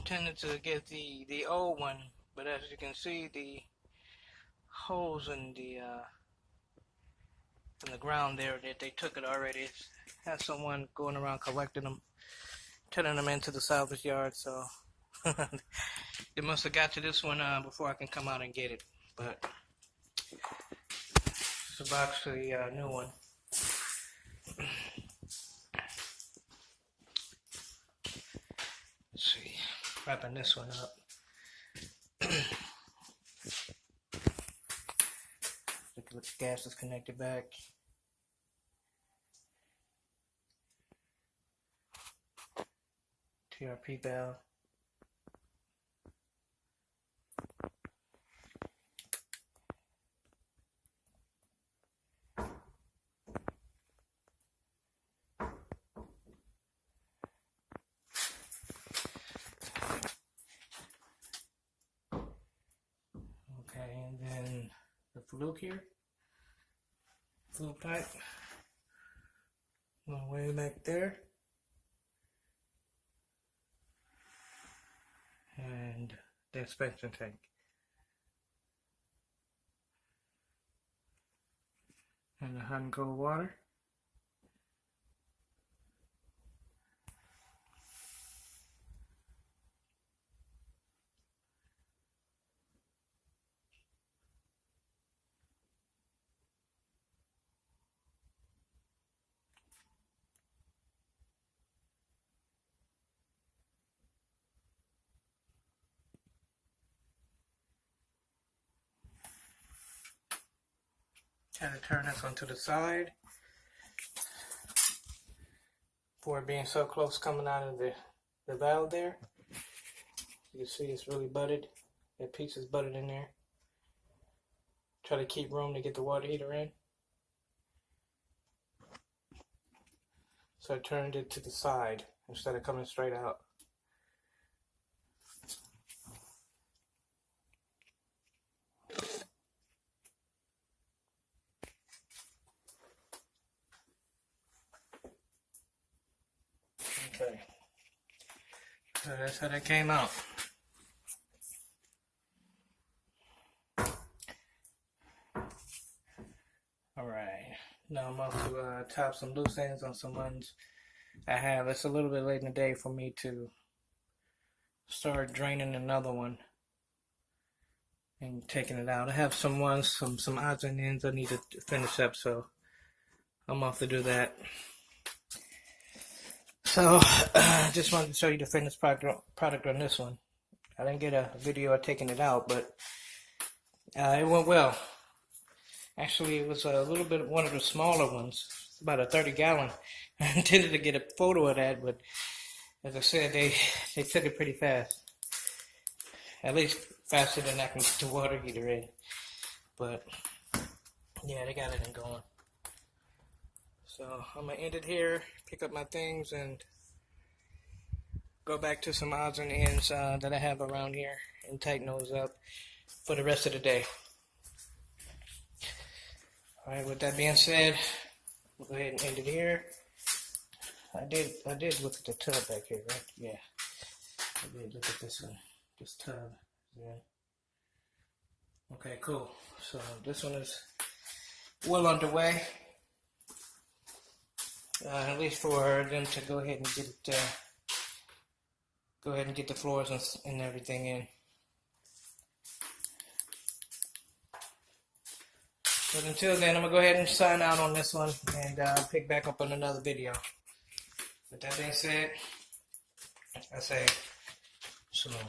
intended to get the old one, but as you can see, the holes in the ground there, that they took it already. It's had someone going around collecting them, turning them into the salvage yard. So it must have got to this one before I can come out and get it. But it's a box for the new one. Let's see, wrapping this one up. Look at the gas is connected back. TRP valve. Okay, and then the fluke here. Fluke pipe. Going way back there. And the inspection tank. And the hot and cold water. Had to turn this onto the side for it being so close coming out of the valve there. You can see it's really butted. That piece is butted in there. Try to keep room to get the water heater in. So I turned it to the side instead of coming straight out. Okay, so that's how that came out. Alright, now I'm off to top some loose ends on some ones I have. It's a little bit late in the day for me to start draining another one and taking it out. I have some ones, some odds and ends I need to finish up, so I'm off to do that. So, I just wanted to show you the finished product on this one. I didn't get a video of taking it out, but it went well. Actually, it was a little bit one of the smaller ones, about a 30-gallon. I intended to get a photo of that, but as I said, they took it pretty fast. At least faster than I can get the water heater in. But, yeah, they got it going. So I'm going to end it here, pick up my things, and go back to some odds and ends that I have around here and tighten those up for the rest of the day. Alright, with that being said, we'll go ahead and end it here. I did look at the tub back here, right? Yeah. I did look at this one. This tub. Yeah. Okay, cool. So this one is well underway. At least for them to go ahead and get it, go ahead and get the floors and everything in. But until then, I'm gonna go ahead and sign out on this one and pick back up on another video. With that being said, I say shalom.